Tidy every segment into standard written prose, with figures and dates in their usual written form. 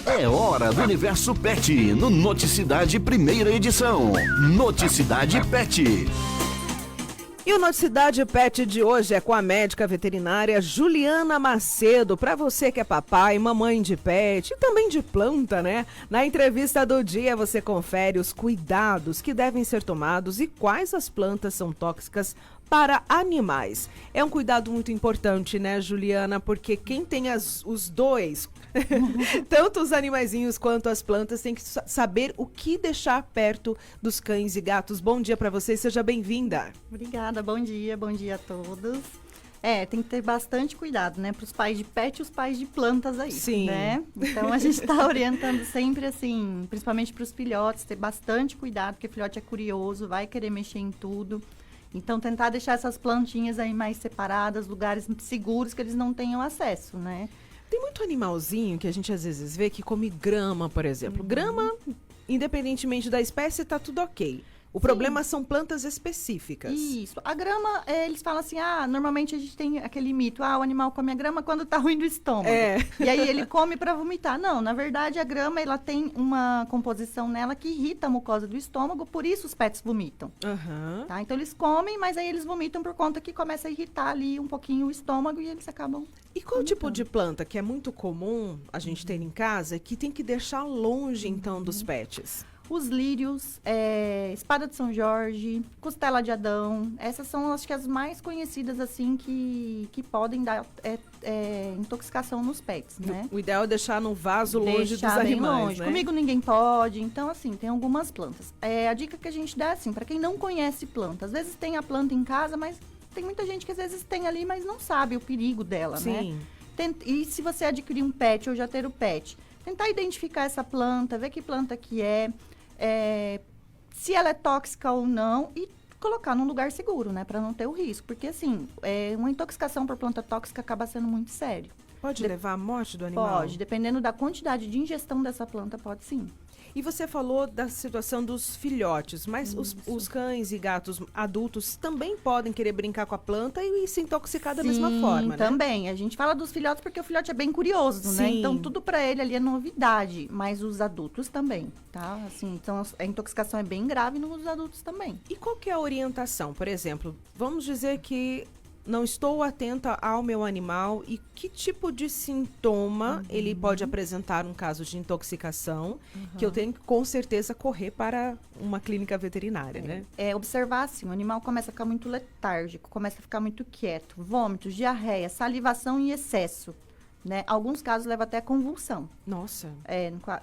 É hora do Universo Pet, no Noticidade Primeira Edição. Noticidade Pet. E o Noticidade Pet de hoje é com a médica veterinária Juliana Macedo. Para você que é papai, mamãe de pet e também de planta, né? Na entrevista do dia você confere os cuidados que devem ser tomados e quais as plantas são tóxicas para animais. É um cuidado muito importante, né, Juliana? Porque quem tem os dois, tanto os animaizinhos quanto as plantas, tem que saber o que deixar perto dos cães e gatos. Bom dia para você, seja bem-vinda. Obrigada, bom dia a todos. Tem que ter bastante cuidado, né, para os pais de pet e os pais de plantas aí, Sim. Né? Então a gente está orientando sempre assim, principalmente para os filhotes, ter bastante cuidado, porque filhote é curioso, vai querer mexer em tudo. Então, tentar deixar essas plantinhas aí mais separadas, lugares seguros que eles não tenham acesso, né? Tem muito animalzinho que a gente às vezes vê que come grama, por exemplo. Grama, independentemente da espécie, tá tudo ok. O problema são plantas específicas. Isso. A grama, eles falam assim, normalmente a gente tem aquele mito, o animal come a grama quando tá ruim do estômago. E aí ele come para vomitar. Não, na verdade a grama, ela tem uma composição nela que irrita a mucosa do estômago, por isso os pets vomitam. Tá? Então eles comem, mas aí eles vomitam por conta que começa a irritar ali um pouquinho o estômago e eles acabam E qual vomitando. tipo de planta que é muito comum a gente ter em casa que tem que deixar longe, então, dos pets? Os lírios, espada de São Jorge, costela de Adão, essas são, acho que, as mais conhecidas, assim, que podem dar intoxicação nos pets, né? O ideal é deixar no vaso longe dos Deixar bem animais, longe. né? Comigo ninguém pode, então, assim, tem algumas plantas. A dica que a gente dá, assim, para quem não conhece planta, às vezes tem a planta em casa, mas tem muita gente que às vezes tem ali, mas não sabe o perigo dela, né? E se você adquirir um pet ou já ter o pet, tentar identificar essa planta, ver que planta que se ela é tóxica ou não e colocar num lugar seguro, né? Para não ter o risco. Porque, assim, uma intoxicação por planta tóxica acaba sendo muito sério. Pode levar à morte do animal? Pode, dependendo da quantidade de ingestão dessa planta, pode sim. E você falou da situação dos filhotes, mas os cães e gatos adultos também podem querer brincar com a planta e se intoxicar da mesma forma, né? Também. A gente fala dos filhotes porque o filhote é bem curioso, né? Então, tudo para ele ali é novidade, mas os adultos também, tá? Assim, então, a intoxicação é bem grave nos adultos também. E qual que é a orientação? Por exemplo, vamos dizer que não estou atenta ao meu animal e que tipo de sintoma ele pode apresentar num caso de intoxicação, que eu tenho que, com certeza, correr para uma clínica veterinária, né? Observar assim, o animal começa a ficar muito letárgico, começa a ficar muito quieto, vômitos, diarreia, salivação em excesso, né? Alguns casos levam até a convulsão. Nossa.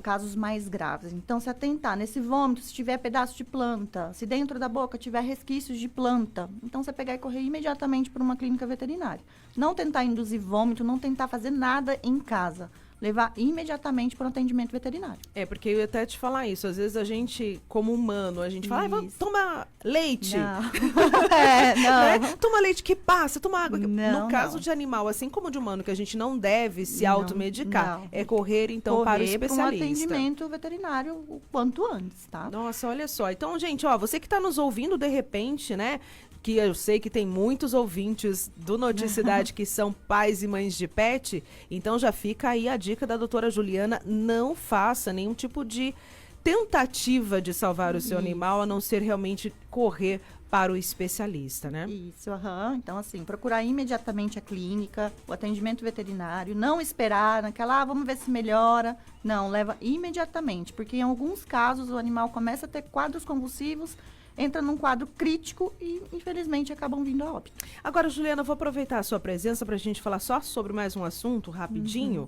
Casos mais graves. Então, se atentar nesse vômito, se tiver pedaço de planta, se dentro da boca tiver resquícios de planta, então você pegar e correr imediatamente para uma clínica veterinária. Não tentar induzir vômito, não tentar fazer nada em casa. Levar imediatamente para um atendimento veterinário. Porque eu ia até te falar isso. Às vezes a gente, como humano, a gente fala, vamos tomar leite. Não. Né? Toma leite que passa, toma água. Não, no caso de animal, assim como de humano, que a gente não deve se automedicar, é correr, então, para o especialista. Para um atendimento veterinário o quanto antes, tá? Nossa, olha só. Então, gente, você que está nos ouvindo, de repente, né? Que eu sei que tem muitos ouvintes do Noticidade que são pais e mães de pet, então já fica aí a dica da doutora Juliana, não faça nenhum tipo de tentativa de salvar o seu animal, a não ser realmente correr para o especialista, né? Isso, Então, assim, procurar imediatamente a clínica, o atendimento veterinário, não esperar naquela, vamos ver se melhora. Não, leva imediatamente, porque em alguns casos o animal começa a ter quadros convulsivos, entra num quadro crítico e, infelizmente, acabam vindo a óbito. Agora, Juliana, eu vou aproveitar a sua presença para a gente falar só sobre mais um assunto, rapidinho.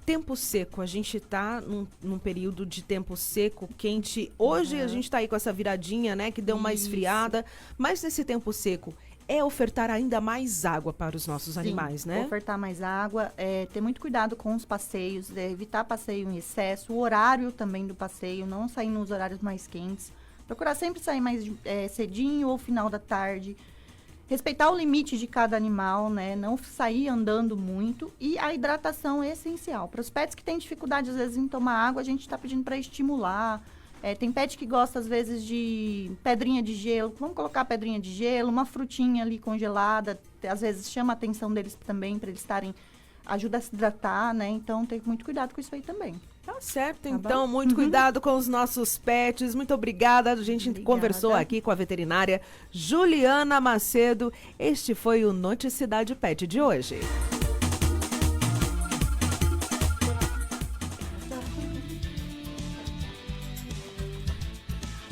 Tempo seco, a gente está num período de tempo seco, quente. Hoje a gente está aí com essa viradinha, né, que deu uma esfriada. Mas nesse tempo seco, é ofertar ainda mais água para os nossos animais, né? Ofertar mais água, ter muito cuidado com os passeios, evitar passeio em excesso, o horário também do passeio, não sair nos horários mais quentes. Procurar sempre sair mais cedinho ou final da tarde. Respeitar o limite de cada animal, né? Não sair andando muito. E a hidratação é essencial. Para os pets que têm dificuldade, às vezes, em tomar água, a gente está pedindo para estimular. Tem pet que gosta, às vezes, de pedrinha de gelo. Vamos colocar pedrinha de gelo, uma frutinha ali congelada. Às vezes, chama a atenção deles também, para eles estarem... Ajuda a se hidratar, né? Então, tem muito cuidado com isso aí também. Tá certo, Tá então, bom? muito cuidado com os nossos pets. Muito obrigada. A gente Obrigada. conversou aqui com a veterinária Juliana Macedo. Este foi o Noticidade Pet de hoje.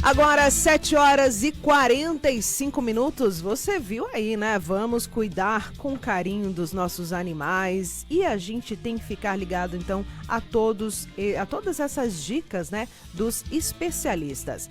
Agora, 7h45. Você viu aí, né? Vamos cuidar com carinho dos nossos animais e a gente tem que ficar ligado, então, a todas essas dicas, né, dos especialistas.